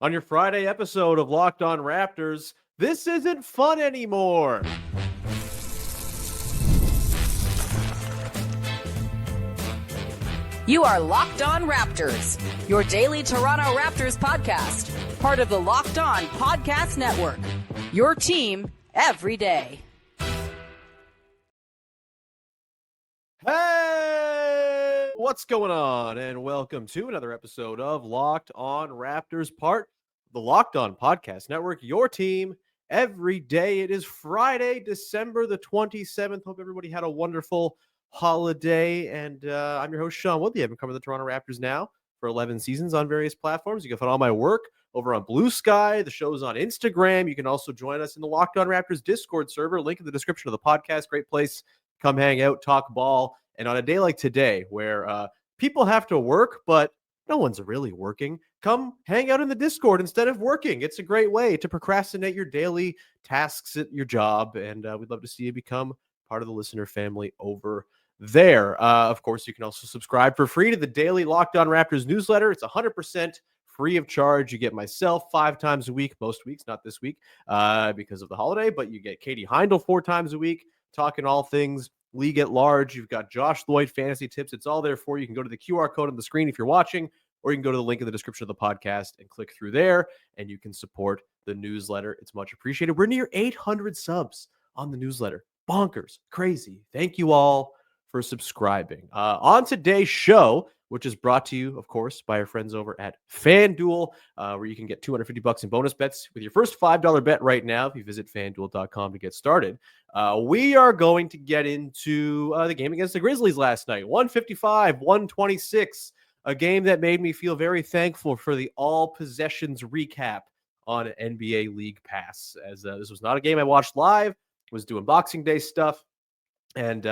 On your Friday episode of Locked On Raptors, this isn't fun anymore. You are Locked On Raptors, your daily Toronto Raptors podcast, part of the Locked On Podcast Network. Your team every day. Hey, what's going on? And welcome to another episode of Locked On Raptors, part of the Locked On Podcast Network, your team every day. It is Friday, December the 27th. Hope everybody had a wonderful holiday. And I'm your host, Sean Woodley. I've been covering the Toronto Raptors now for 11 seasons on various platforms. You can find all my work over on Blue Sky. The show's on Instagram. You can also join us in the Locked On Raptors Discord server. Link in the description of the podcast. Great place. Come hang out, talk ball. And on a day like today, where people have to work, but no one's really working, come hang out in the Discord instead of working. It's a great way to procrastinate your daily tasks at your job. And we'd love to see you become part of the listener family over there. Of course, you can also subscribe for free to the daily Locked On Raptors newsletter. It's 100% free of charge. You get myself 5 times a week, most weeks, not this week because of the holiday, but you get Katie Heindel 4 times a week, talking all things league at large. You've got Josh Lloyd fantasy tips. It's all there for you. You can go to the QR code on the screen if you're watching, or you can go to the link in the description of the podcast and click through there, and you can support the newsletter. It's much appreciated. We're near 800 subs on the newsletter. Bonkers, crazy. Thank you all for subscribing. On today's show, which is brought to you, of course, by our friends over at FanDuel, where you can get $250 in bonus bets with your first $5 bet right now if you visit FanDuel.com to get started. We are going to get into the game against the Grizzlies last night, 155-126, a game that made me feel very thankful for the all possessions recap on NBA League Pass, as this was not a game I watched live, was doing Boxing Day stuff, and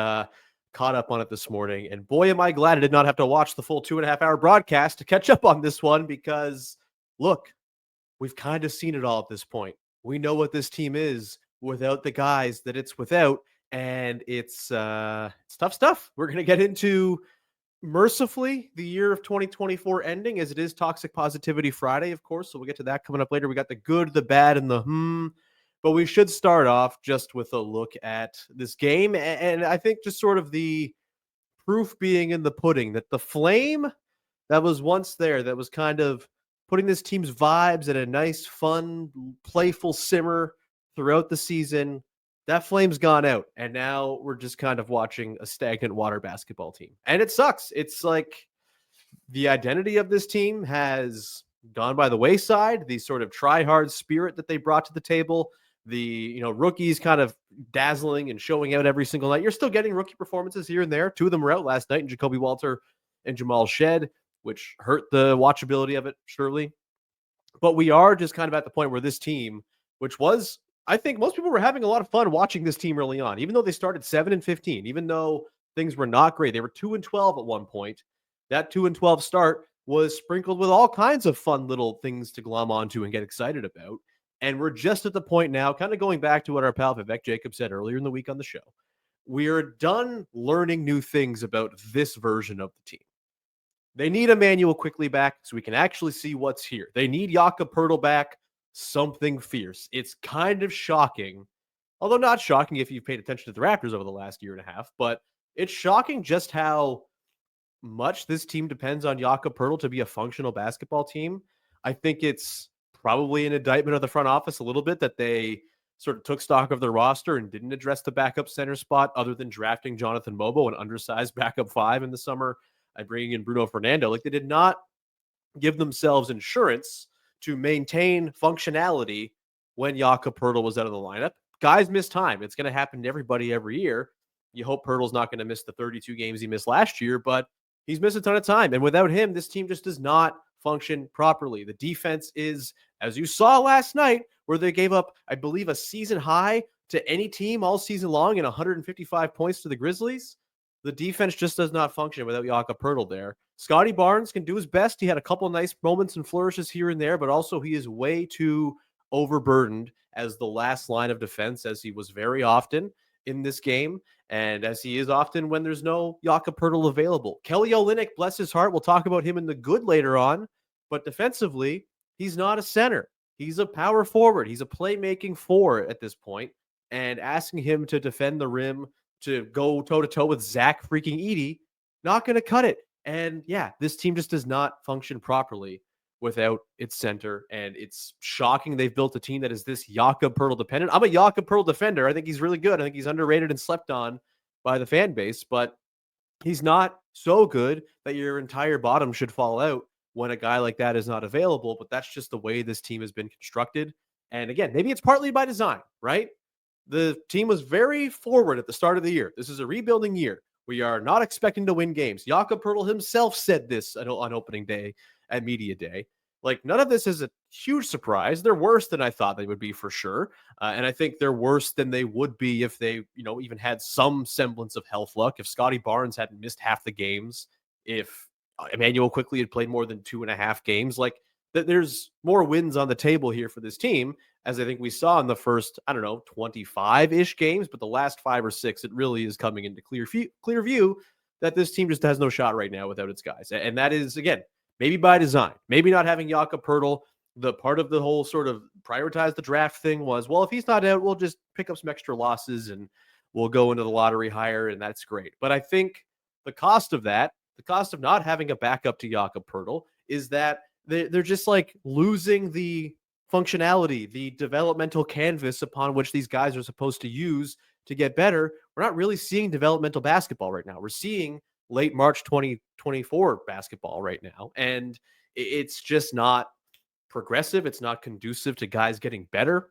caught up on it this morning. And boy, am I glad I did not have to watch the full 2.5-hour broadcast to catch up on this one, because look, we've kind of seen it all at this point. We know what this team is without the guys that it's without, and it's tough stuff. We're going to get into, mercifully, the year of 2024 ending, as it is Toxic Positivity Friday, of course, so we'll get to that coming up later. We got the good, the bad, and the but we should start off just with a look at this game, and I think just sort of the proof being in the pudding that the flame that was once there, that was kind of putting this team's vibes at a nice, fun, playful simmer throughout the season, that flame's gone out, and now we're just kind of watching a stagnant water basketball team. And it sucks. It's like the identity of this team has gone by the wayside, the sort of try-hard spirit that they brought to the table, the rookies kind of dazzling and showing out every single night. You're still getting rookie performances here and there. 2 of them were out last night, in Jakob Poeltl and Jamal Shed, which hurt the watchability of it, surely. But we are just kind of at the point where this team, which was, I think most people were having a lot of fun watching this team early on, even though they started 7-15, even though things were not great. They were 2-12 at one point. That 2-12 start was sprinkled with all kinds of fun little things to glom onto and get excited about. And we're just at the point now, kind of going back to what our pal Vivek Jacob said earlier in the week on the show. We're done learning new things about this version of the team. They need Emmanuel quickly back so we can actually see what's here. They need Jakob Poeltl back, something fierce. It's kind of shocking, although not shocking if you've paid attention to the Raptors over the last year and a half, but it's shocking just how much this team depends on Jakob Poeltl to be a functional basketball team. I think it's probably an indictment of the front office a little bit that they sort of took stock of their roster and didn't address the backup center spot other than drafting Jonathan Mobo, an undersized backup 5 in the summer, and bringing in Bruno Fernando. Like, they did not give themselves insurance to maintain functionality when Jakob Poeltl was out of the lineup. Guys miss time. It's going to happen to everybody every year. You hope Poeltl's not going to miss the 32 games he missed last year, but he's missed a ton of time. And without him, this team just does not function properly. The defense is, as you saw last night, where they gave up, I believe, a season high to any team all season long and 155 points to the Grizzlies. The defense just does not function without Jakob Poeltl there. Scotty Barnes can do his best. He had a couple of nice moments and flourishes here and there, but also he is way too overburdened as the last line of defense, as he was very often in this game, and as he is often when there's no Jakob Poeltl available. Kelly Olynyk, bless his heart, we'll talk about him in the good later on, but defensively, He's not a center. He's a power forward. He's a playmaking four at this point. And asking him to defend the rim, to go toe to toe with Zach freaking Edey, not going to cut it. And yeah, this team just does not function properly without its center. And it's shocking they've built a team that is this Jakob Poeltl dependent. I'm a Jakob Poeltl defender. I think he's really good. I think he's underrated and slept on by the fan base, but he's not so good that your entire bottom should fall out when a guy like that is not available. But that's just the way this team has been constructed. And again, maybe it's partly by design, right? The team was very forward at the start of the year. This is a rebuilding year. We are not expecting to win games. Jakob Poeltl himself said this on opening day at media day. Like, none of this is a huge surprise. They're worse than I thought they would be for sure. And I think they're worse than they would be if they, even had some semblance of health luck. If Scotty Barnes hadn't missed half the games, if Emmanuel quickly had played more than 2.5 games, like there's more wins on the table here for this team, as I think we saw in the first, 25-ish games, but the last 5 or 6, it really is coming into clear view that this team just has no shot right now without its guys. And that is, again, maybe by design. Maybe not having Jakob Poeltl, the part of the whole sort of prioritize the draft thing was, well, if he's not out, we'll just pick up some extra losses and we'll go into the lottery higher, and that's great. But I think the cost of that, the cost of not having a backup to Jakob Poeltl, is that they're just like losing the functionality, the developmental canvas upon which these guys are supposed to use to get better. We're not really seeing developmental basketball right now. We're seeing late March 2024 basketball right now. And it's just not progressive. It's not conducive to guys getting better.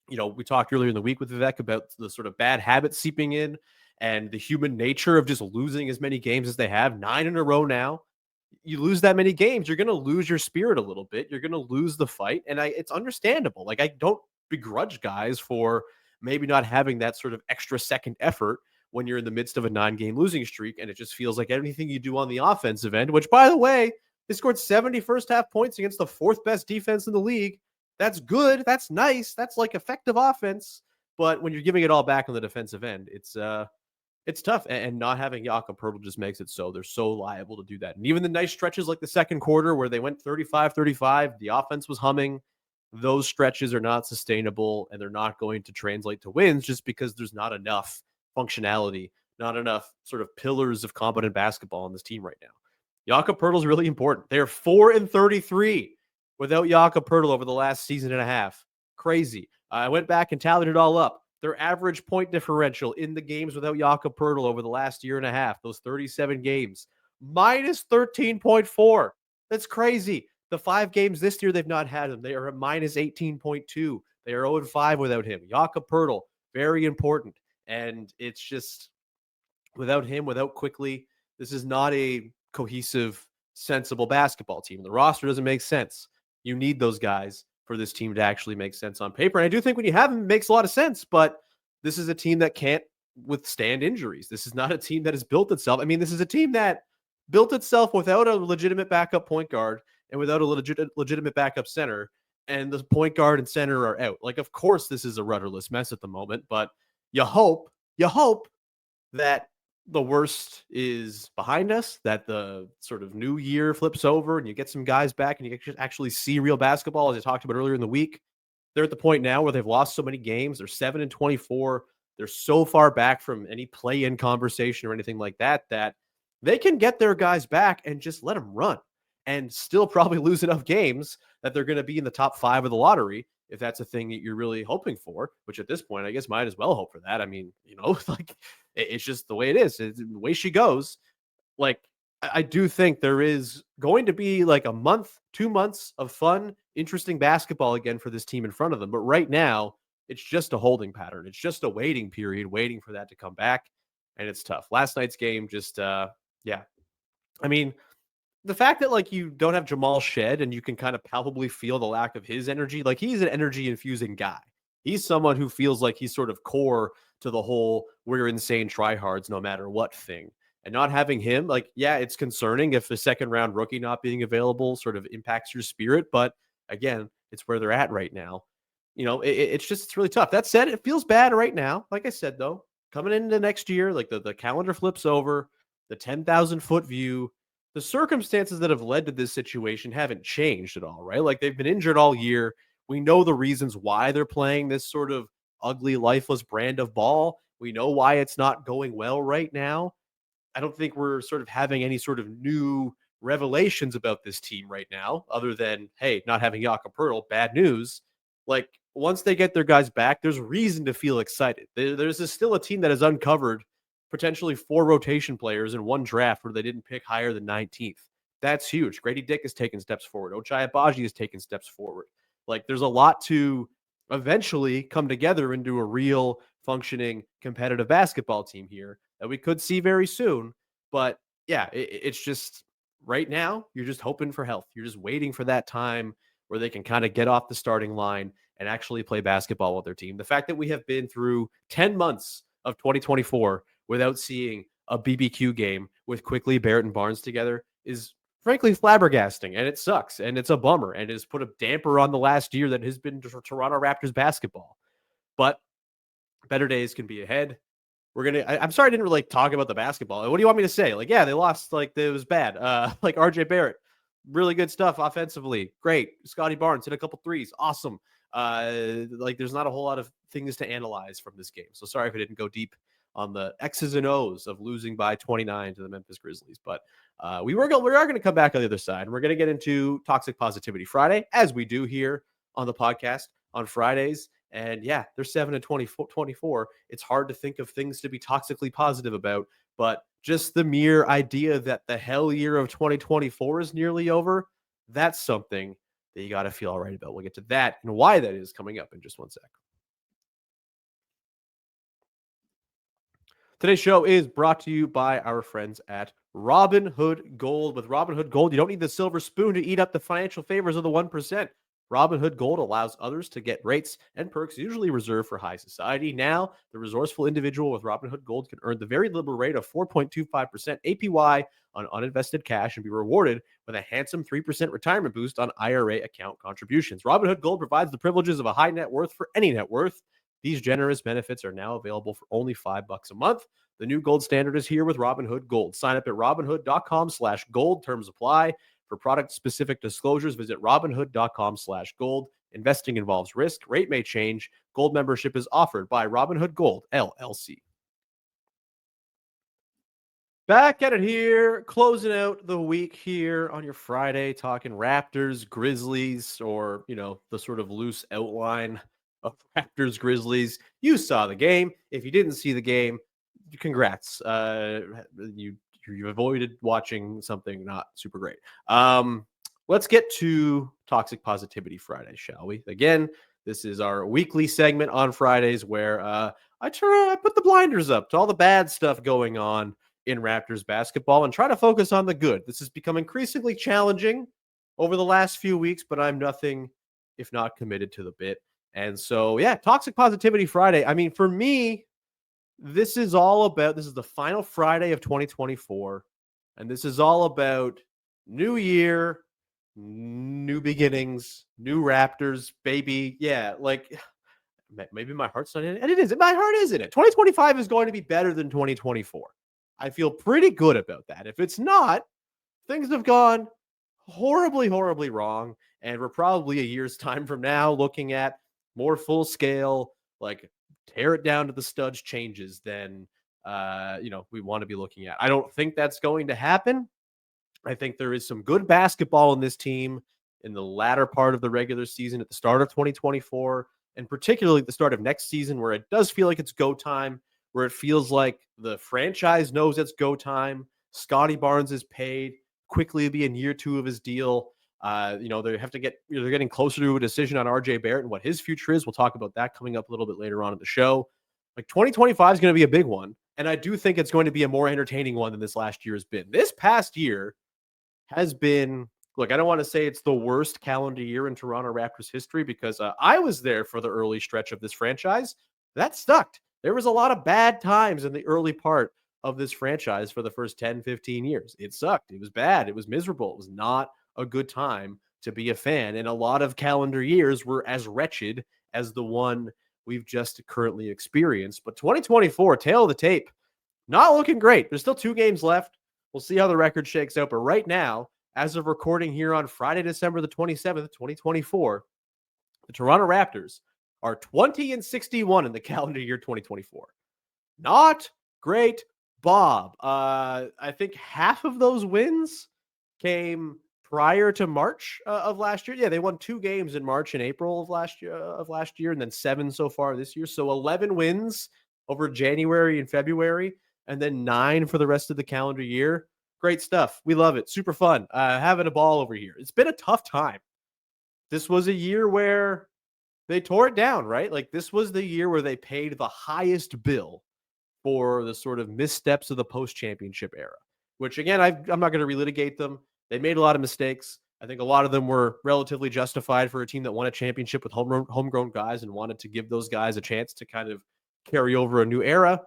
We talked earlier in the week with Vivek about the sort of bad habits seeping in and the human nature of just losing as many games as they have, 9 in a row now. You lose that many games, you're going to lose your spirit a little bit. You're going to lose the fight. And it's understandable. Like, I don't begrudge guys for maybe not having that sort of extra second effort when you're in the midst of a 9-game losing streak. And it just feels like anything you do on the offensive end, which, by the way, they scored 70 first half points against the 4th best defense in the league. That's good. That's nice. That's like effective offense. But when you're giving it all back on the defensive end, it's tough, and not having Jakob Poeltl just makes it so they're so liable to do that. And even the nice stretches like the second quarter where they went 35-35, the offense was humming, those stretches are not sustainable, and they're not going to translate to wins just because there's not enough functionality, not enough sort of pillars of competent basketball on this team right now. Jakob Poeltl is really important. They're 4-33 without Jakob Poeltl over the last season and a half. Crazy. I went back and tallied it all up. Their average point differential in the games without Jakob Poeltl over the last year and a half, those 37 games, minus 13.4. That's crazy. The 5 games this year they've not had him, they are at minus 18.2. They are 0-5 without him. Jakob Poeltl, very important. And it's just, without him, without Quickly, this is not a cohesive, sensible basketball team. The roster doesn't make sense. You need those guys for this team to actually make sense on paper. And I do think when you have him, it makes a lot of sense, but this is a team that can't withstand injuries. This is not a team that has built itself. I mean, this is a team that built itself without a legitimate backup point guard and without a legitimate backup center, and the point guard and center are out. Like, of course, this is a rudderless mess at the moment, but you hope that the worst is behind us, that the sort of new year flips over and you get some guys back and you can actually see real basketball. As I talked about earlier in the week, they're at the point now where they've lost so many games. They're 7-24. They're so far back from any play-in conversation or anything like that, that they can get their guys back and just let them run and still probably lose enough games that they're going to be in the top 5 of the lottery, if that's a thing that you're really hoping for, which at this point, I guess might as well hope for that. I mean, like, it's just the way it is. It's the way she goes. Like, I do think there is going to be like a month, 2 months of fun, interesting basketball again for this team in front of them. But right now, it's just a holding pattern. It's just a waiting period, waiting for that to come back. And it's tough. Last night's game just, yeah. I mean, the fact that like you don't have Jamal Shed and you can kind of palpably feel the lack of his energy, like he's an energy infusing guy. He's someone who feels like he's sort of core to the whole we're insane tryhards no matter what thing. And not having him, like, yeah, it's concerning if the second round rookie not being available sort of impacts your spirit. But again, it's where they're at right now. It's really tough. That said, it feels bad right now. Like I said, though, coming into next year, like the calendar flips over, the 10,000 foot view, the circumstances that have led to this situation haven't changed at all, right? Like they've been injured all year. We know the reasons why they're playing this sort of ugly, lifeless brand of ball. We know why it's not going well right now. I don't think we're sort of having any sort of new revelations about this team right now, other than, hey, not having Jakob Poeltl, bad news. Like, once they get their guys back, there's reason to feel excited. There's still a team that has uncovered potentially 4 rotation players in one draft where they didn't pick higher than 19th. That's huge. Grady Dick has taken steps forward. Ochai Agbaji has taken steps forward. Like, there's a lot to eventually come together into a real functioning competitive basketball team here that we could see very soon. But yeah, it's just right now, you're just hoping for health. You're just waiting for that time where they can kind of get off the starting line and actually play basketball with their team. The fact that we have been through 10 months of 2024 without seeing a BBQ game with Quickly, Barrett, and Barnes together is frankly flabbergasting, and it sucks, and it's a bummer, and it has put a damper on the last year that has been Toronto Raptors basketball. But better days can be ahead. I'm sorry I didn't really talk about the basketball. What do you want me to say? Like, yeah, they lost. Like, it was bad. Like RJ Barrett, really good stuff offensively. Great. Scotty Barnes hit a couple threes. Awesome. Like, there's not a whole lot of things to analyze from this game. So sorry if I didn't go deep on the X's and O's of losing by 29 to the Memphis Grizzlies. But we are going to come back on the other side. And we're going to get into Toxic Positivity Friday, as we do here on the podcast on Fridays. And yeah, they're 7-24. It's hard to think of things to be toxically positive about, but just the mere idea that the hell year of 2024 is nearly over, that's something that you got to feel all right about. We'll get to that and why that is coming up in just one sec. Today's show is brought to you by our friends at Robinhood Gold. With Robinhood Gold, you don't need the silver spoon to eat up the financial favors of the 1%. Robinhood Gold allows others to get rates and perks usually reserved for high society. Now, the resourceful individual with Robinhood Gold can earn the very liberal rate of 4.25% APY on uninvested cash and be rewarded with a handsome 3% retirement boost on IRA account contributions. Robinhood Gold provides the privileges of a high net worth for any net worth. These generous benefits are now available for only $5 a month. The new gold standard is here with Robinhood Gold. Sign up at robinhood.com/gold. Terms apply. For product-specific disclosures, visit robinhood.com/gold. Investing involves risk. Rate may change. Gold membership is offered by Robinhood Gold, LLC. Back at it here, closing out the week here on your Friday, talking Raptors, Grizzlies, or, the sort of loose outline of Raptors, Grizzlies. You saw the game. If you didn't see the game, congrats. You avoided watching something not super great. Let's get to Toxic Positivity Friday, shall we? Again, this is our weekly segment on Fridays where I put the blinders up to all the bad stuff going on in Raptors basketball and try to focus on the good. This has become increasingly challenging over the last few weeks, but I'm nothing if not committed to the bit. And so, yeah, Toxic Positivity Friday. I mean, for me, this is the final Friday of 2024, and this is all about new year, new beginnings, new Raptors, baby. Yeah, like maybe my heart's not in it, and it is. My heart is in it. 2025 is going to be better than 2024. I feel pretty good about that. If it's not, things have gone horribly, horribly wrong, and we're probably a year's time from now looking at more full scale, like tear it down to the studs changes than we want to be looking at. I don't think that's going to happen. I think there is some good basketball in this team in the latter part of the regular season, at the start of 2024, and particularly at the start of next season, where it does feel like it's go time, where it feels like the franchise knows it's go time. Scotty Barnes is paid, quickly be in year 2 of his deal. They're getting closer to a decision on RJ Barrett and what his future is. We'll talk about that coming up a little bit later on in the show. Like 2025 is going to be a big one. And I do think it's going to be a more entertaining one than this last year has been. This past year has been, look, I don't want to say it's the worst calendar year in Toronto Raptors history because I was there for the early stretch of this franchise. That sucked. There was a lot of bad times in the early part of this franchise for the first 10, 15 years. It sucked. It was bad. It was miserable. It was not a good time to be a fan. And a lot of calendar years were as wretched as the one we've just currently experienced. But 2024, tail of the tape, not looking great. There's still 2 games left. We'll see how the record shakes out. But right now, as of recording here on Friday, December the 27th, 2024, the Toronto Raptors are 20-61 in the calendar year 2024. Not great, Bob. I think half of those wins came prior to March of last year. Yeah, they won 2 games in March and April of last year, and then 7 so far this year. So 11 wins over January and February, and then 9 for the rest of the calendar year. Great stuff. We love it. Super fun. Having a ball over here. It's been a tough time. This was a year where they tore it down, right? Like, this was the year where they paid the highest bill for the sort of missteps of the post-championship era, which, again, I'm not going to relitigate them. They made a lot of mistakes. I think a lot of them were relatively justified for a team that won a championship with homegrown guys and wanted to give those guys a chance to kind of carry over a new era.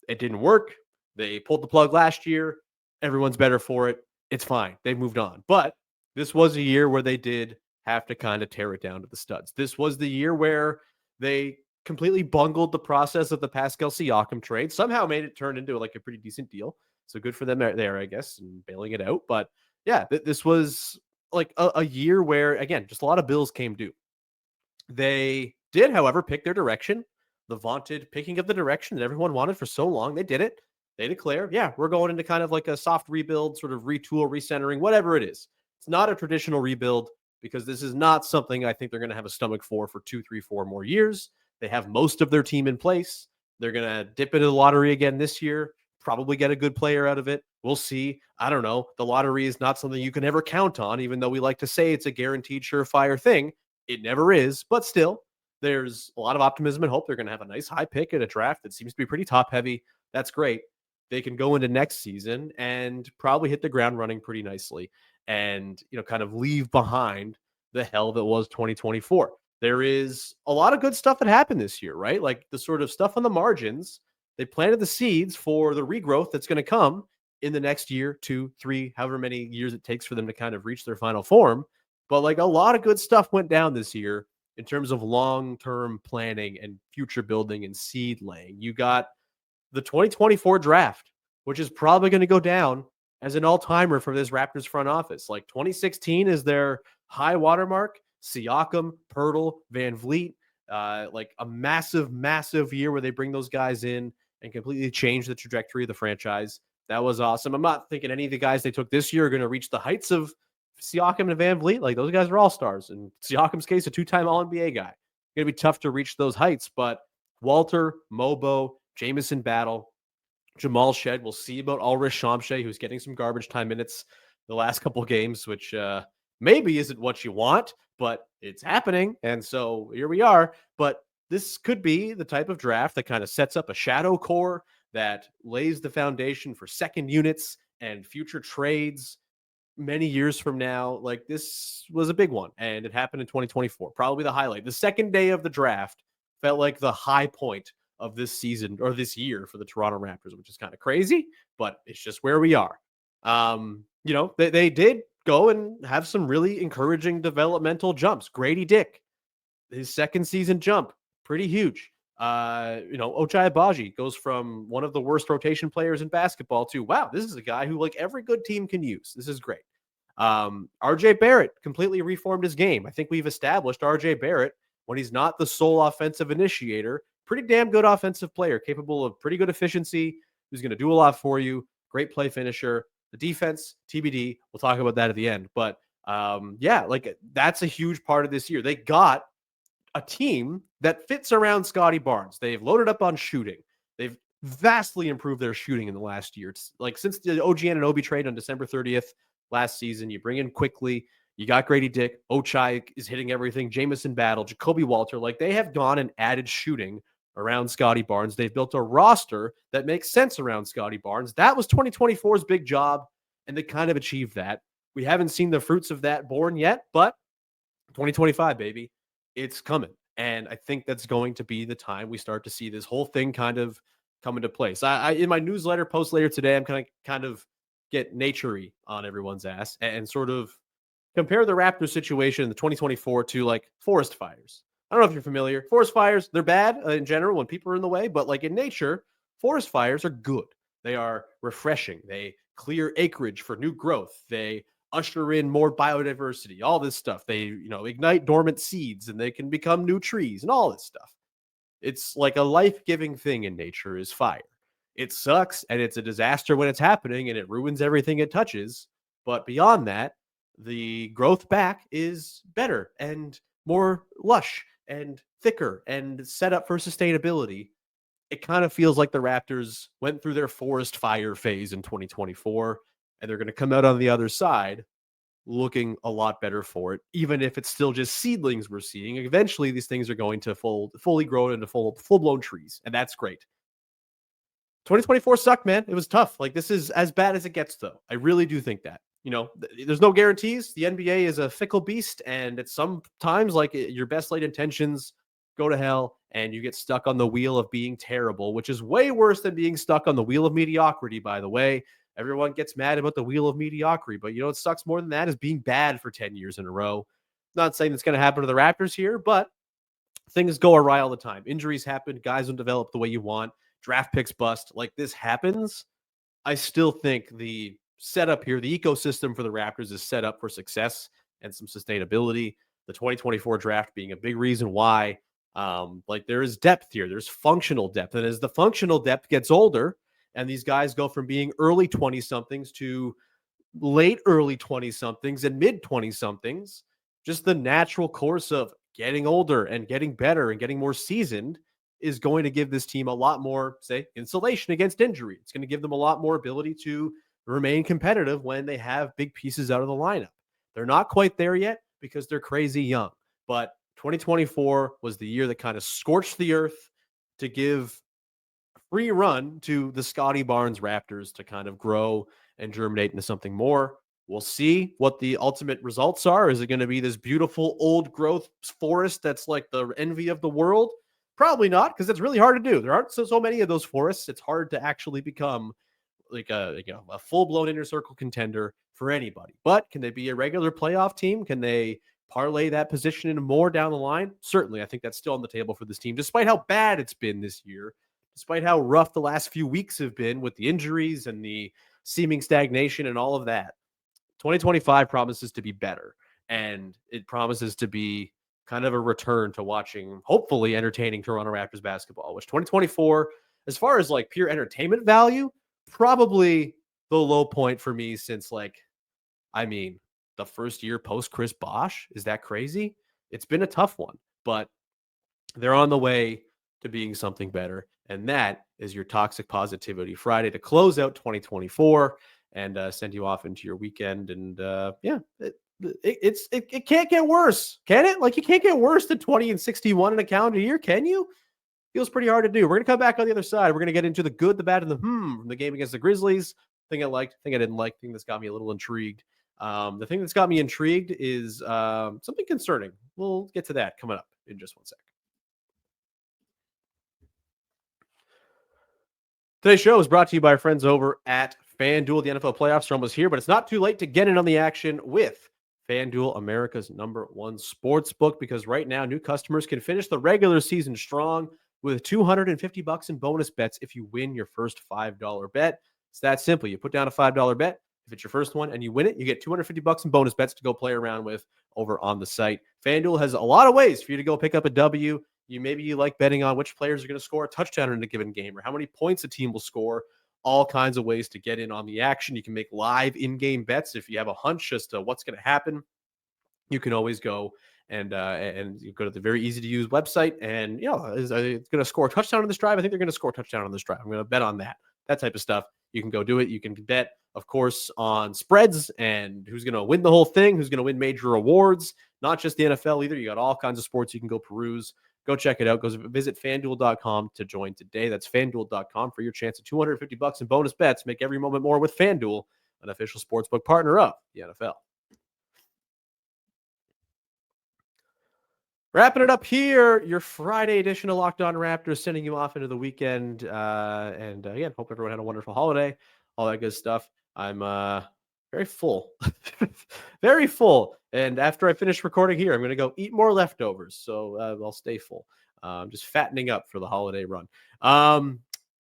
It didn't work. They pulled the plug last year. Everyone's better for it. It's fine. They've moved on. But this was a year where they did have to kind of tear it down to the studs. This was the year where they completely bungled the process of the Pascal Siakam trade, somehow made it turn into like a pretty decent deal. So good for them there, I guess, and bailing it out. But yeah, this was like a year where, again, just a lot of bills came due. They did, however, pick their direction, the vaunted picking of the direction that everyone wanted for so long. They did it. They declare, yeah, we're going into kind of like a soft rebuild, sort of retool, recentering, whatever it is. It's not a traditional rebuild because this is not something I think they're going to have a stomach for 2, 3, 4 more years. They have most of their team in place. They're going to dip into the lottery again this year, probably get a good player out of it. We'll see. I don't know. The lottery is not something you can ever count on, even though we like to say it's a guaranteed surefire thing. It never is, but still, there's a lot of optimism and hope. They're going to have a nice high pick at a draft that seems to be pretty top heavy. That's great. They can go into next season and probably hit the ground running pretty nicely and, kind of leave behind the hell that was 2024. There is a lot of good stuff that happened this year, right? Like the sort of stuff on the margins. They planted the seeds for the regrowth that's going to come in the next year, 2, 3, however many years it takes for them to kind of reach their final form. But like a lot of good stuff went down this year in terms of long-term planning and future building and seed laying. You got the 2024 draft, which is probably going to go down as an all-timer for this Raptors front office. Like 2016 is their high watermark. Siakam, Poeltl, Van Vliet, like a massive, massive year where they bring those guys in and completely change the trajectory of the franchise. That was awesome. I'm not thinking any of the guys they took this year are going to reach the heights of Siakam and Van Vliet. Like, those guys are all-stars. In Siakam's case, a 2-time All-NBA guy. Going to be tough to reach those heights, but Walter, Mobo, Jamison Battle, Jamal Shed. We'll see about Ulrich Shamshay, who's getting some garbage time minutes the last couple of games, which maybe isn't what you want, but it's happening. And so here we are. But this could be the type of draft that kind of sets up a shadow core that lays the foundation for second units and future trades many years from now. Like, this was a big one, and it happened in 2024. Probably the highlight. The second day of the draft felt like the high point of this season or this year for the Toronto Raptors, which is kind of crazy, but it's just where we are. They did go and have some really encouraging developmental jumps. Grady Dick, his second season jump, pretty huge. Ochai Agbaji goes from one of the worst rotation players in basketball to, wow, this is a guy who like every good team can use. This is great. RJ Barrett completely reformed his game. I think we've established RJ Barrett, when he's not the sole offensive initiator, pretty damn good offensive player, capable of pretty good efficiency, who's going to do a lot for you. Great play finisher. The defense, TBD. We'll talk about that at the end. But that's a huge part of this year. They got a team that fits around Scotty Barnes. They've loaded up on shooting. They've vastly improved their shooting in the last year. It's like since the OG Anunoby trade on December 30th last season, you bring in quickly. You got Grady Dick. Ochai is hitting everything. Jamison Battle, Jakob Poeltl. Like, they have gone and added shooting around Scotty Barnes. They've built a roster that makes sense around Scotty Barnes. That was 2024's big job, and they kind of achieved that. We haven't seen the fruits of that born yet, but 2025, baby, it's coming. And I think that's going to be the time we start to see this whole thing kind of come into place. I in my newsletter post later today, I'm going to kind of get nature-y on everyone's ass and sort of compare the Raptors situation in the 2024 to like forest fires. I don't know if you're familiar. Forest fires, they're bad in general when people are in the way, but like in nature, forest fires are good. They are refreshing. They clear acreage for new growth. They usher in more biodiversity, all this stuff. They, ignite dormant seeds and they can become new trees and all this stuff. It's like a life-giving thing in nature is fire. It sucks and it's a disaster when it's happening and it ruins everything it touches. But beyond that, the growth back is better and more lush and thicker and set up for sustainability. It kind of feels like the Raptors went through their forest fire phase in 2024 and they're going to come out on the other side looking a lot better for it, even if it's still just seedlings we're seeing. Eventually, these things are going to fully grow into full-blown trees, and that's great. 2024 sucked, man. It was tough. Like, this is as bad as it gets, though. I really do think that. There's no guarantees. The NBA is a fickle beast, and at some times, like, your best laid intentions go to hell, and you get stuck on the wheel of being terrible, which is way worse than being stuck on the wheel of mediocrity, by the way. Everyone gets mad about the wheel of mediocrity, but what sucks more than that is being bad for 10 years in a row. Not saying that's going to happen to the Raptors here, but things go awry all the time. Injuries happen. Guys don't develop the way you want. Draft picks bust. Like, this happens. I still think the setup here, the ecosystem for the Raptors is set up for success and some sustainability. The 2024 draft being a big reason why. There is depth here. There's functional depth. And as the functional depth gets older, and these guys go from being early 20-somethings to late early 20-somethings and mid 20-somethings, just the natural course of getting older and getting better and getting more seasoned is going to give this team a lot more, say, insulation against injury. It's going to give them a lot more ability to remain competitive when they have big pieces out of the lineup. They're not quite there yet because they're crazy young, but 2024 was the year that kind of scorched the earth to give free run to the Scotty Barnes Raptors to kind of grow and germinate into something more. We'll see what the ultimate results are. Is it going to be this beautiful old growth forest that's like the envy of the world? Probably not, because it's really hard to do. There aren't so many of those forests. It's hard to actually become like a full-blown inner circle contender for anybody. But can they be a regular playoff team? Can they parlay that position into more down the line? Certainly, I think that's still on the table for this team, despite how bad it's been this year. Despite how rough the last few weeks have been with the injuries and the seeming stagnation and all of that, 2025 promises to be better. And it promises to be kind of a return to watching, hopefully entertaining Toronto Raptors basketball, which 2024, as far as like pure entertainment value, probably the low point for me since the first year post Chris Bosh. Is that crazy? It's been a tough one, but they're on the way to being something better. And that is your Toxic Positivity Friday to close out 2024 and send you off into your weekend. And it can't get worse, can it? Like, you can't get worse than 20-61 in a calendar year, can you? Feels pretty hard to do. We're going to come back on the other side. We're going to get into the good, the bad, and the from the game against the Grizzlies. Thing I liked, thing I didn't like, thing that's got me a little intrigued. The thing that's got me intrigued is something concerning. We'll get to that coming up in just one second. Today's show is brought to you by our friends over at FanDuel. The NFL playoffs are almost here, but it's not too late to get in on the action with FanDuel, America's #1 sports book, because right now new customers can finish the regular season strong with $250 in bonus bets if you win your first $5 bet. It's that simple. You put down a $5 bet. If it's your first one and you win it, you get $250 in bonus bets to go play around with over on the site. FanDuel has a lot of ways for you to go pick up a W. Maybe you like betting on which players are going to score a touchdown in a given game or how many points a team will score. All kinds of ways to get in on the action. You can make live in-game bets if you have a hunch as to what's going to happen. You can always go and you go to the very easy to use website and it's going to score a touchdown on this drive. I think they're going to score a touchdown on this drive. I'm going to bet on that type of stuff. You can go do it. You can bet, of course, on spreads and who's going to win the whole thing, who's going to win major awards, not just the NFL either. You got all kinds of sports you can go peruse. Go check it out. Go visit FanDuel.com to join today. That's FanDuel.com for your chance at $250 in bonus bets. Make every moment more with FanDuel, an official sportsbook partner of the NFL. Wrapping it up here, your Friday edition of Locked On Raptors, sending you off into the weekend. And again, hope everyone had a wonderful holiday, all that good stuff. I'm very full, very full. And after I finish recording here, I'm going to go eat more leftovers. So I'll stay full. Just fattening up for the holiday run.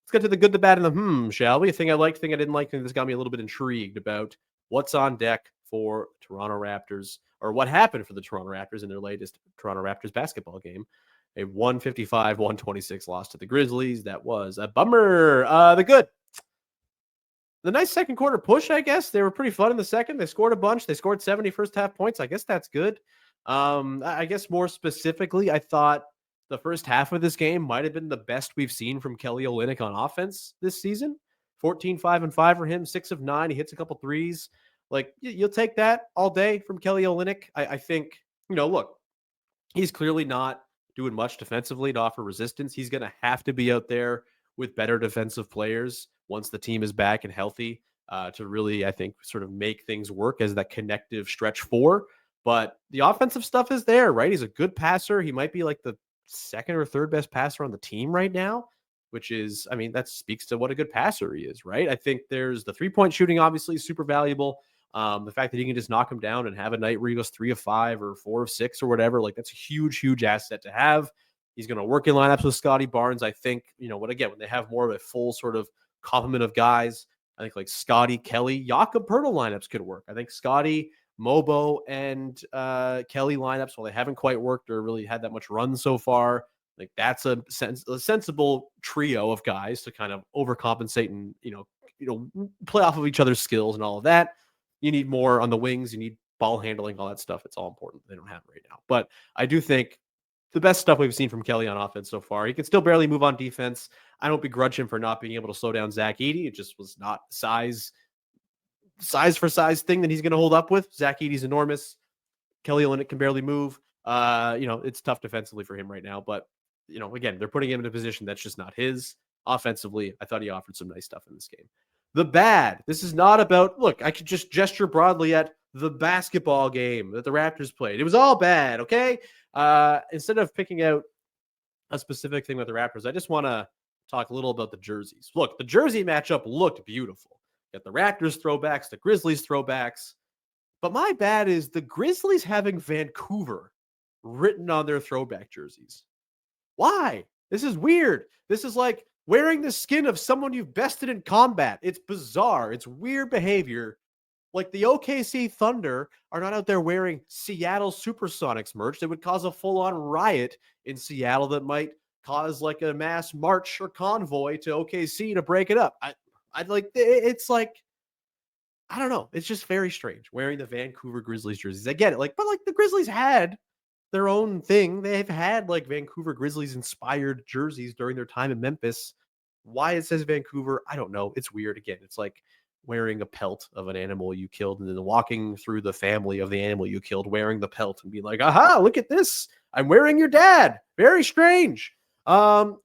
Let's get to the good, the bad, and the shall we? Thing I liked, thing I didn't like, thing that's got me a little bit intrigued about what's on deck for Toronto Raptors, or what happened for the Toronto Raptors in their latest Toronto Raptors basketball game. A 155-126 loss to the Grizzlies. That was a bummer. The nice second quarter push, I guess. They were pretty fun in the second. They scored a bunch. They scored 70 first half points. I guess that's good. I guess more specifically, I thought the first half of this game might have been the best we've seen from Kelly Olynyk on offense this season. 14, 5, and 5 for him, 6 of 9. He hits a couple threes. Like, you'll take that all day from Kelly Olynyk. I think, look, he's clearly not doing much defensively to offer resistance. He's going to have to be out there with better defensive players once the team is back and healthy to really, I think, sort of make things work as that connective stretch four. But the offensive stuff is there, right? He's a good passer. He might be like the second or third best passer on the team right now, which is, I mean, that speaks to what a good passer he is, right? I think there's the 3-point shooting, obviously, super valuable. The fact that he can just knock him down and have a night where he goes 3 of 5 or 4 of 6 or whatever, like that's a huge, huge asset to have. He's going to work in lineups with Scotty Barnes. I think, when they have more of a full sort of complement of guys, I think like Scotty, Kelly, Jakob Poeltl lineups could work. I think Scotty, Mobo, and Kelly lineups, while they haven't quite worked or really had that much run so far, like that's a sensible trio of guys to kind of overcompensate and, play off of each other's skills and all of that. You need more on the wings. You need ball handling, all that stuff. It's all important. They don't have it right now. But I do think the best stuff we've seen from Kelly on offense so far. He can still barely move on defense. I don't begrudge him for not being able to slow down Zach Edey. It just was not size for size thing that he's going to hold up with. Zach Edey's enormous. Kelly Olynyk can barely move. It's tough defensively for him right now. But, again, they're putting him in a position that's just not his. Offensively, I thought he offered some nice stuff in this game. The bad. This is not about, look, I could just gesture broadly at the basketball game that the Raptors played. It was all bad, okay? Instead of picking out a specific thing with the Raptors, I just want to talk a little about the jerseys. Look, the jersey matchup looked beautiful. You got the Raptors throwbacks, the Grizzlies throwbacks. But my bad is the Grizzlies having Vancouver written on their throwback jerseys. Why? This is weird. This is like wearing the skin of someone you've bested in combat. It's bizarre. It's weird behavior. Like the OKC Thunder are not out there wearing Seattle Supersonics merch that would cause a full-on riot in Seattle that might cause like a mass march or convoy to OKC to break it up. It's like, I don't know. It's just very strange wearing the Vancouver Grizzlies jerseys. I get it. But the Grizzlies had their own thing. They've had like Vancouver Grizzlies inspired jerseys during their time in Memphis. Why it says Vancouver, I don't know. It's weird. Again, it's like wearing a pelt of an animal you killed and then walking through the family of the animal you killed wearing the pelt and be like, aha, look at this. I'm wearing your dad. Very strange. Let's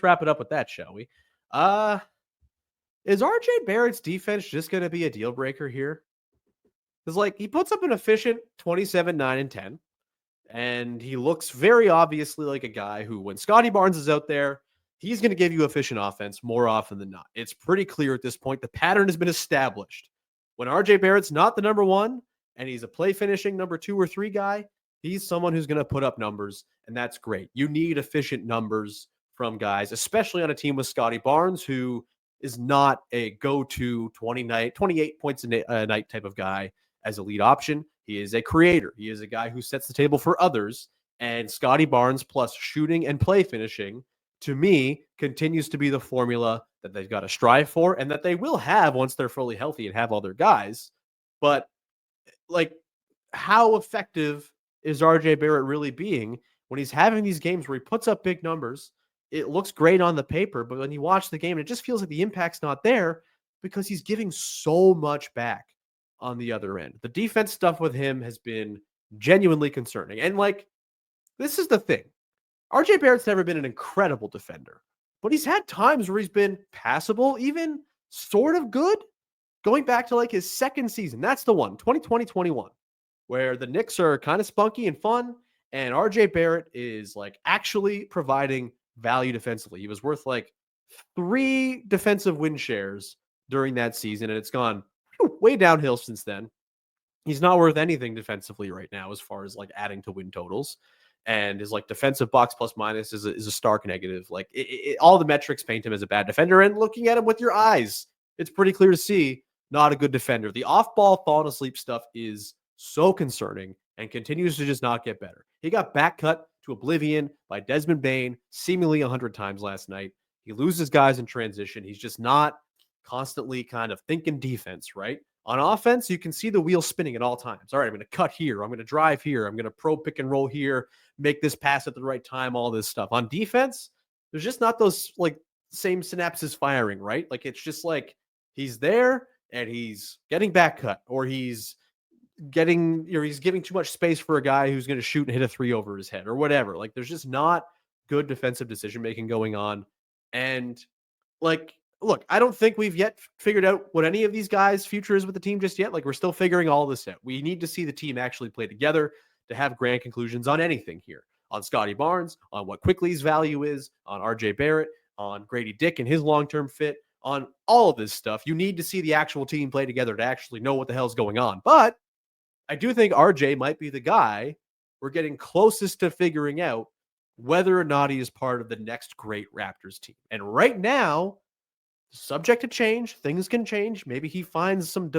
wrap it up with that, shall we? Is RJ Barrett's defense just going to be a deal breaker here? Because he puts up an efficient 27, 9, and 10. And he looks very obviously like a guy who, when Scotty Barnes is out there, he's going to give you efficient offense more often than not. It's pretty clear at this point. The pattern has been established. When RJ Barrett's not the number one and he's a play finishing number 2 or 3 guy, he's someone who's going to put up numbers, and that's great. You need efficient numbers from guys, especially on a team with Scotty Barnes, who is not a go-to 28 points a night type of guy as a lead option. He is a creator. He is a guy who sets the table for others, and Scotty Barnes plus shooting and play finishing, to me, continues to be the formula that they've got to strive for and that they will have once they're fully healthy and have all their guys. But how effective is RJ Barrett really being when he's having these games where he puts up big numbers? It looks great on the paper, but when you watch the game, it just feels like the impact's not there because he's giving so much back on the other end. The defense stuff with him has been genuinely concerning. And this is the thing. RJ Barrett's never been an incredible defender, but he's had times where he's been passable, even sort of good, going back to his second season. That's the one, 2020-21, where the Knicks are kind of spunky and fun, and RJ Barrett is actually providing value defensively. He was worth 3 defensive win shares during that season, and it's gone way downhill since then. He's not worth anything defensively right now as far as adding to win totals. and his like defensive box plus minus is a stark negative. Like all the metrics paint him as a bad defender, and looking at him with your eyes, it's pretty clear to see not a good defender. The off-ball falling asleep stuff is so concerning and continues to just not get better. He got back cut to oblivion by Desmond Bane seemingly 100 times last night. He loses guys in transition. He's just not constantly kind of thinking defense, right? On offense, you can see the wheel spinning at all times. All right, I'm going to cut here. I'm going to drive here. I'm going to pro pick and roll here, make this pass at the right time, all this stuff. On defense, there's just not those like same synapses firing, right? Like it's just like he's there and he's getting back cut, or he's he's giving too much space for a guy who's going to shoot and hit a three over his head or whatever. Like there's just not good defensive decision making going on. And like, look, I don't think we've yet figured out what any of these guys' future is with the team just yet. Like we're still figuring all this out. We need to see the team actually play together to have grand conclusions on anything here. On Scotty Barnes, on what Quickly's value is, on RJ Barrett, on Grady Dick and his long-term fit, on all of this stuff. You need to see the actual team play together to actually know what the hell's going on. But I do think RJ might be the guy we're getting closest to figuring out whether or not he is part of the next great Raptors team. And right now, subject to change, things can change. Maybe he finds some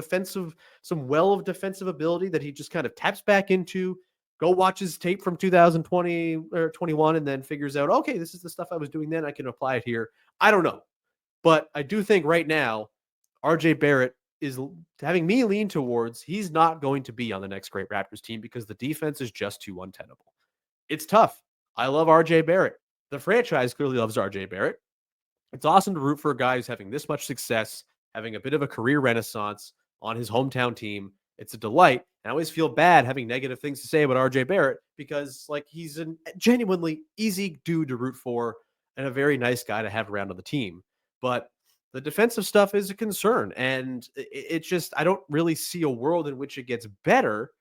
well of defensive ability that he just kind of taps back into, go watch his tape from 2020 or 21 and then figures out, okay, this is the stuff I was doing then. I can apply it here. I don't know. But I do think right now, RJ Barrett is having me lean towards he's not going to be on the next great Raptors team because the defense is just too untenable. It's tough. I love RJ Barrett. The franchise clearly loves RJ Barrett. It's awesome to root for a guy who's having this much success, having a bit of a career renaissance on his hometown team. It's a delight. I always feel bad having negative things to say about RJ Barrett because like he's a genuinely easy dude to root for and a very nice guy to have around on the team. But the defensive stuff is a concern. And it's just, I don't really see a world in which it gets better.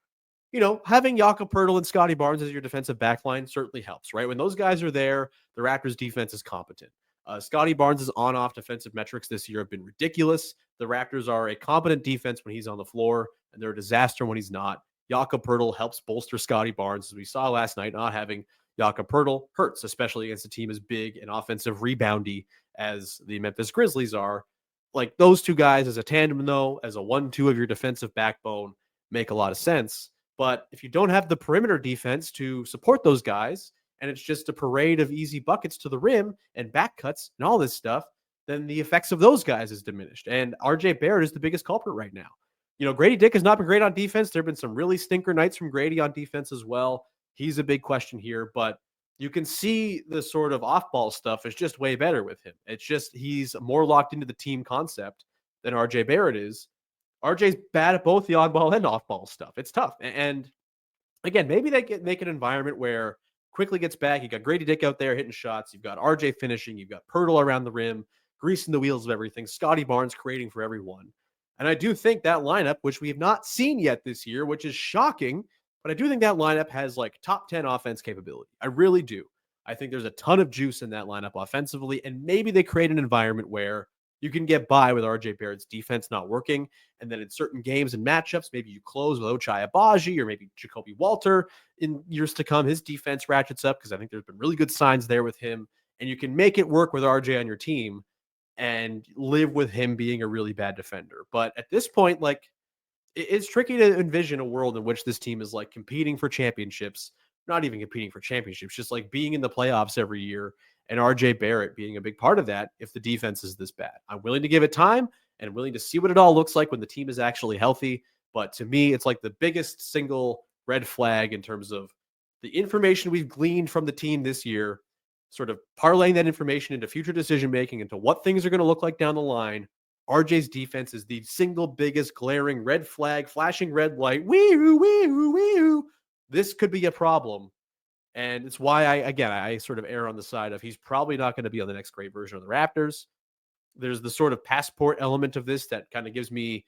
You know, having Jakob Poeltl and Scotty Barnes as your defensive backline certainly helps, right? When those guys are there, the Raptors defense is competent. Scotty Barnes' on-off defensive metrics this year have been ridiculous. The Raptors are a competent defense when he's on the floor, and they're a disaster when he's not. Jakob Poeltl helps bolster Scotty Barnes, as we saw last night. Not having Jakob Poeltl hurts, especially against a team as big and offensive reboundy as the Memphis Grizzlies are. Like those two guys as a tandem, though, as a 1-2 of your defensive backbone, make a lot of sense. But if you don't have the perimeter defense to support those guys, and it's just a parade of easy buckets to the rim and back cuts and all this stuff, then the effects of those guys is diminished. And RJ Barrett is the biggest culprit right now. You know, Grady Dick has not been great on defense. There have been some really stinker nights from Grady on defense as well. He's a big question here, but you can see the sort of off-ball stuff is just way better with him. It's just he's more locked into the team concept than RJ Barrett is. RJ's bad at both the on-ball and off-ball stuff. It's tough. And again, maybe they make an environment where Quickly gets back. You got Grady Dick out there hitting shots. You've got RJ finishing. You've got Poeltl around the rim, greasing the wheels of everything. Scotty Barnes creating for everyone. And I do think that lineup, which we have not seen yet this year, which is shocking, but I do think that lineup has like top 10 offense capability. I really do. I think there's a ton of juice in that lineup offensively, and maybe they create an environment where you can get by with RJ Barrett's defense not working. And then in certain games and matchups, maybe you close with Ochai Agbaji or maybe Jakob Poeltl in years to come. His defense ratchets up because I think there's been really good signs there with him. And you can make it work with RJ on your team and live with him being a really bad defender. But at this point, like, it's tricky to envision a world in which this team is like competing for championships, not even competing for championships, just like being in the playoffs every year. And RJ Barrett being a big part of that if the defense is this bad. I'm willing to give it time and willing to see what it all looks like when the team is actually healthy. But to me, it's like the biggest single red flag in terms of the information we've gleaned from the team this year, sort of parlaying that information into future decision-making, into what things are going to look like down the line. RJ's defense is the single biggest glaring red flag, flashing red light. Wee-oo, wee-oo, wee-oo. This could be a problem. And it's why I sort of err on the side of he's probably not going to be on the next great version of the Raptors. There's the sort of passport element of this that kind of gives me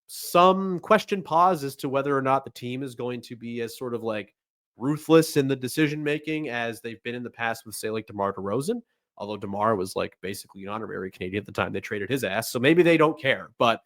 some question pause as to whether or not the team is going to be as sort of like ruthless in the decision-making as they've been in the past with, say, like DeMar DeRozan. Although DeMar was like basically an honorary Canadian at the time they traded his ass. So maybe they don't care. But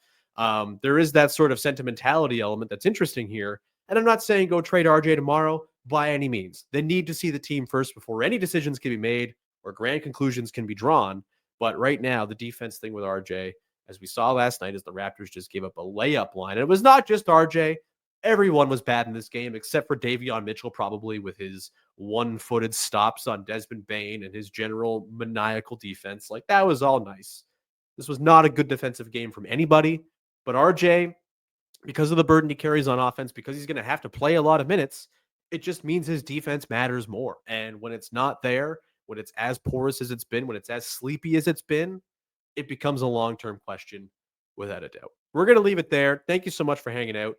there is that sort of sentimentality element that's interesting here. And I'm not saying go trade RJ tomorrow. by any means. They need to see the team first before any decisions can be made or grand conclusions can be drawn. But right now, the defense thing with RJ, as we saw last night, is the Raptors just gave up a layup line. And it was not just RJ. Everyone was bad in this game, except for Davion Mitchell, probably with his one-footed stops on Desmond Bane and his general maniacal defense. Like, that was all nice. This was not a good defensive game from anybody. But RJ, because of the burden he carries on offense, because he's going to have to play a lot of minutes, it just means his defense matters more. And when it's not there, when it's as porous as it's been, when it's as sleepy as it's been, it becomes a long-term question without a doubt. We're going to leave it there. Thank you so much for hanging out.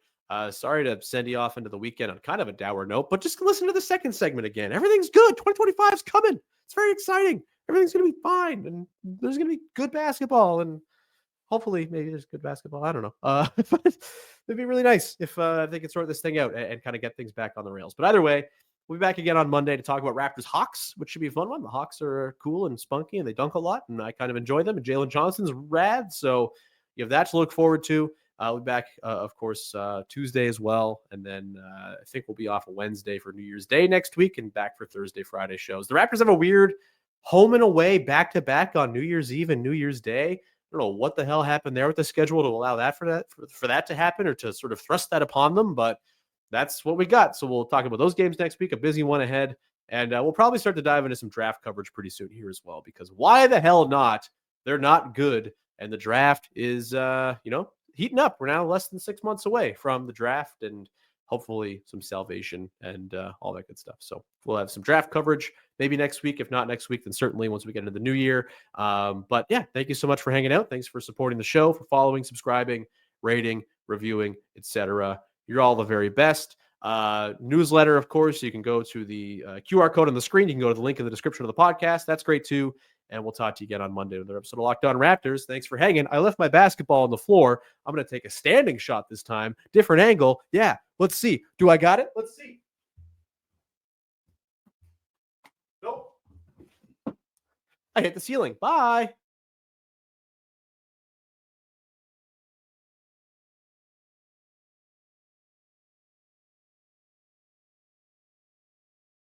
Sorry to send you off into the weekend on kind of a dour note, but just listen to the second segment again. Everything's good. 2025 is coming. It's very exciting. Everything's going to be fine. And there's going to be good basketball. And hopefully maybe there's good basketball. I don't know. But it'd be really nice if they could sort this thing out and kind of get things back on the rails. But either way, we'll be back again on Monday to talk about Raptors Hawks, which should be a fun one. The Hawks are cool and spunky and they dunk a lot and I kind of enjoy them. And Jalen Johnson's rad. So you have that to look forward to. We'll be back, of course, Tuesday as well. And then I think we'll be off a Wednesday for New Year's Day next week and back for Thursday, Friday shows. The Raptors have a weird home and away back-to-back on New Year's Eve and New Year's Day. I don't know what the hell happened there with the schedule to allow that for that to happen or to sort of thrust that upon them. But that's what we got. So we'll talk about those games next week, a busy one ahead. And we'll probably start to dive into some draft coverage pretty soon here as well, because why the hell not? They're not good. And the draft is, heating up. We're now less than 6 months away from the draft and hopefully some salvation and all that good stuff. So we'll have some draft coverage maybe next week. If not next week, then certainly once we get into the new year. But yeah, thank you so much for hanging out. Thanks for supporting the show, for following, subscribing, rating, reviewing, etc. You're all the very best. Newsletter, of course, you can go to the QR code on the screen. You can go to the link in the description of the podcast. That's great too. And we'll talk to you again on Monday with another episode of Locked On Raptors. Thanks for hanging. I left my basketball on the floor. I'm going to take a standing shot this time. Different angle. Yeah, let's see. Do I got it? Let's see. Nope. I hit the ceiling. Bye.